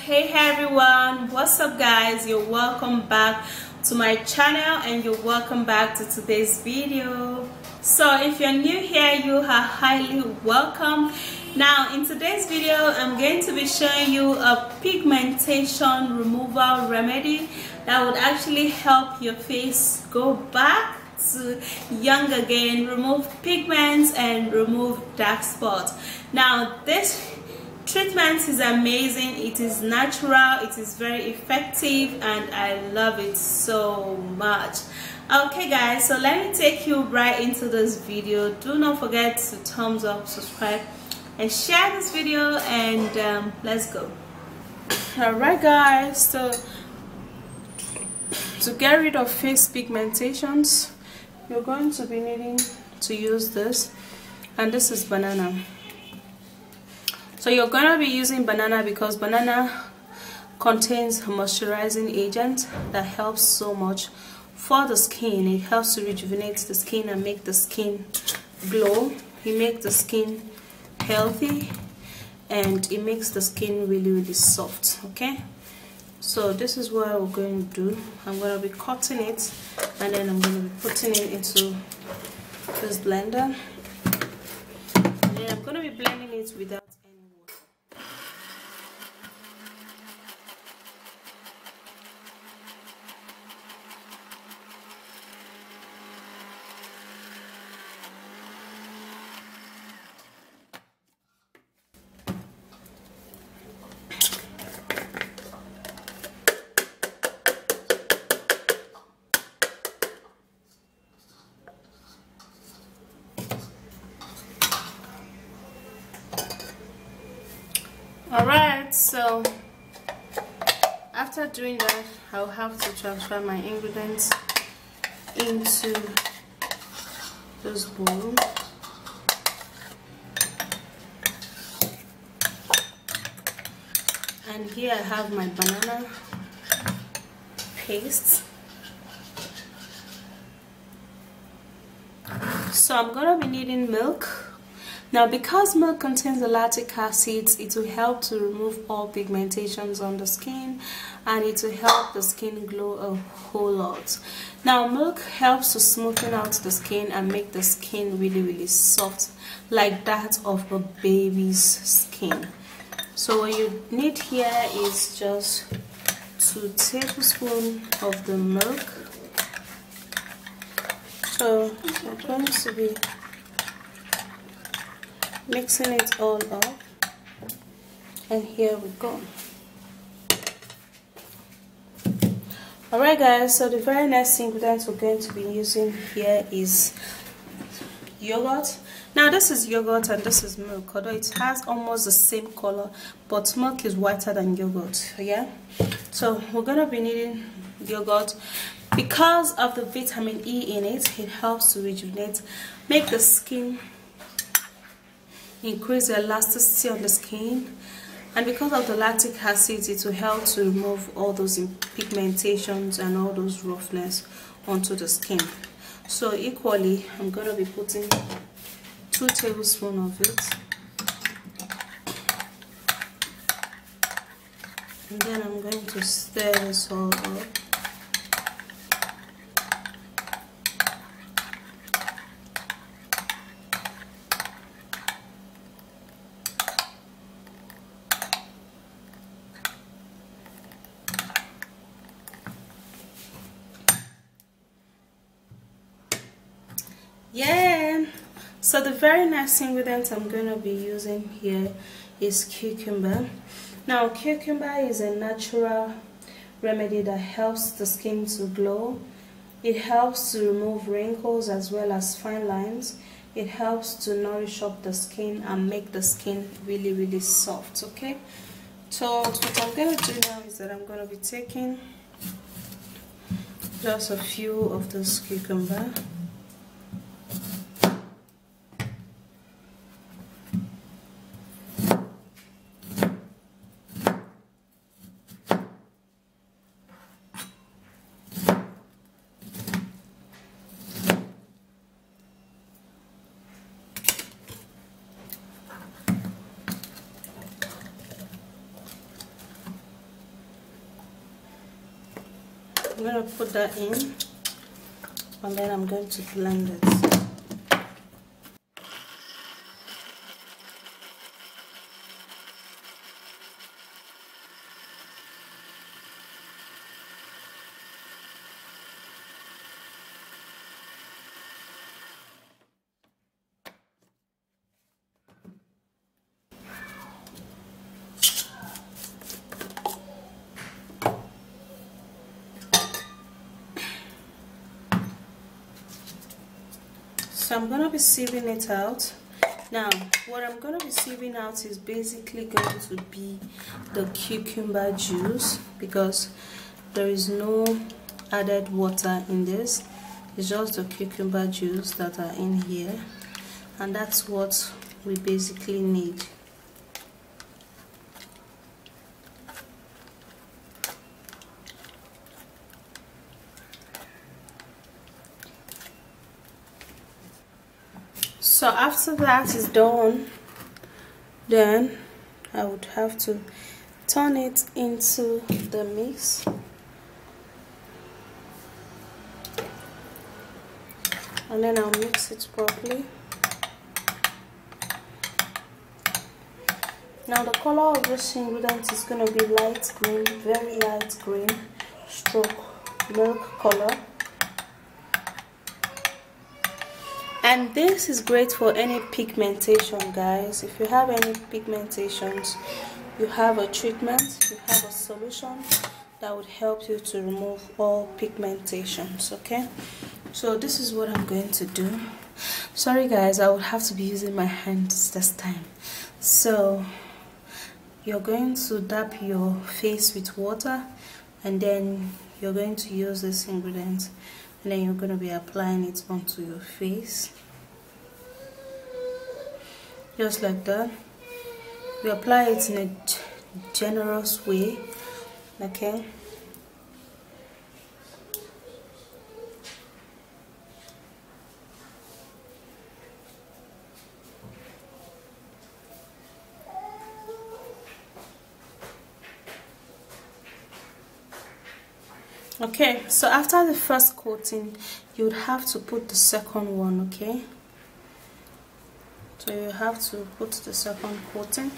Hey everyone, what's up guys? You're welcome back to my channel and you're welcome back to today's video. So if you're new here, you are highly welcome. Now in today's video I'm going to be showing you a pigmentation removal remedy that would actually help your face go back to young again, remove pigments and remove dark spots. Now this treatment is amazing, it is natural, it is very effective, and I love it so much. Okay guys, so let me take you right into this video. Do not forget to thumbs up, subscribe and share this video, and let's go. Alright guys, so to get rid of face pigmentations, you're going to be needing to use this, and this is banana. So you're going to be using banana because banana contains a moisturizing agent that helps so much for the skin. It helps to rejuvenate the skin and make the skin glow. It makes the skin healthy and it makes the skin really soft. Okay, so this is what we're going to do. I'm going to be cutting it and then I'm going to be putting it into this blender, and then I'm going to be blending it without Alright, so after doing that, I'll have to transfer my ingredients into this bowl. And here I have my banana paste. So I'm gonna be needing milk. Now because milk contains the lactic acid, it will help to remove all pigmentations on the skin and it will help the skin glow a whole lot. Now milk helps to smoothen out the skin and make the skin really soft, like that of a baby's skin. So what you need here is just 2 tablespoons of the milk. So I'm going to be mixing it all up, and here we go. Alright guys, so the very next ingredient we're going to be using here is yogurt. Now this is yogurt and this is milk, although it has almost the same color, but milk is whiter than yogurt. Yeah, so we're gonna be needing yogurt because of the vitamin E in it. It helps to rejuvenate, make the skin, increase the elasticity on the skin, and because of the lactic acid, it will help to remove all those pigmentations and all those roughness onto the skin. So equally, I'm going to be putting 2 tablespoons of it, and then I'm going to stir this all up. Yeah, so the very next ingredient I'm going to be using here is cucumber. Now cucumber is a natural remedy that helps the skin to glow. It helps to remove wrinkles as well as fine lines. It helps to nourish up the skin and make the skin really soft. Okay, so what I'm going to do now is that I'm going to be taking just a few of this cucumber. I'm going to put that in, and then I'm going to blend it. So I'm going to be sieving it out. Now what I'm going to be sieving out is basically going to be the cucumber juice, because there is no added water in this. It's just the cucumber juice that are in here, and that's what we basically need. So after that is done, then I would have to turn it into the mix. And then I'll mix it properly. Now the color of this ingredient is going to be light green, very light green, stroke milk color. And this is great for any pigmentation, guys. If you have any pigmentations, you have a treatment, you have a solution that would help you to remove all pigmentations. Okay, so this is what I'm going to do. Sorry guys, I would have to be using my hands this time. So you're going to dab your face with water, and then you're going to use this ingredient, and then you're going to be applying it onto your face, just like that. You apply it in a generous way, okay? Okay, so after the first coating, you would have to put the second one, okay? So you have to put the second coating.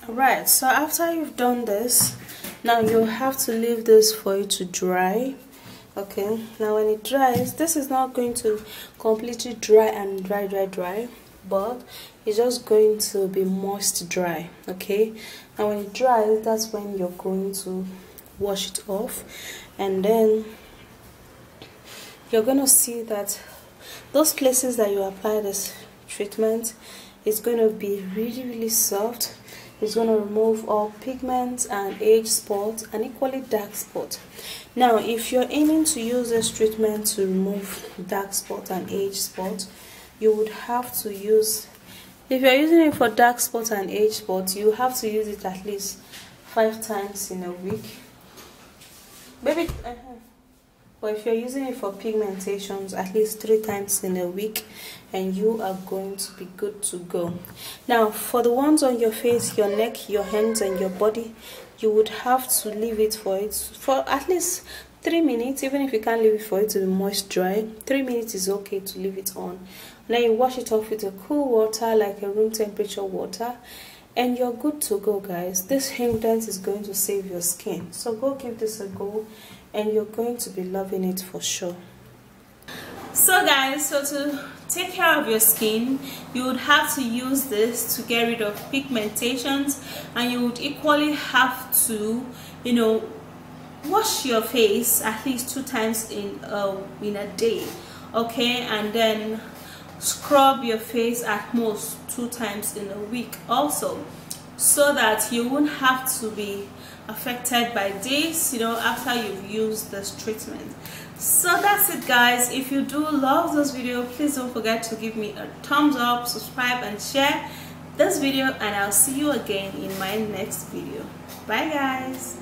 Alright, so after you've done this, now you have to leave this for it to dry. Okay, now when it dries, this is not going to completely dry and dry, but it's just going to be moist dry. Okay, and when it dries, that's when you're going to wash it off, and then you're going to see that those places that you apply this treatment is going to be really soft. It's going to remove all pigments and age spots and equally dark spots. Now if you're aiming to use this treatment to remove dark spots and age spots, you would have to use, if you're using it for dark spots and age spots, you have to use it at least 5 times in a week. Maybe but if you're using it for pigmentations, at least 3 times in a week, and you are going to be good to go. Now for the ones on your face, your neck, your hands and your body, you would have to leave it for at least 3 minutes. Even if you can't leave it for it to be moist dry, 3 minutes is okay to leave it on. And then you wash it off with a cool water, like a room temperature water, and you're good to go, guys. This ingredient is going to save your skin, so go give this a go and you're going to be loving it for sure. So guys, so to take care of your skin, you would have to use this to get rid of pigmentations, and you would equally have to, you know, wash your face at least 2 times in a day, okay? And then scrub your face at most 2 times in a week also. so that you won't have to be affected by this, you know, after you've used this treatment. So that's it, guys. If you do love this video, please don't forget to give me a thumbs up, subscribe and share this video, and I'll see you again in my next video. Bye guys.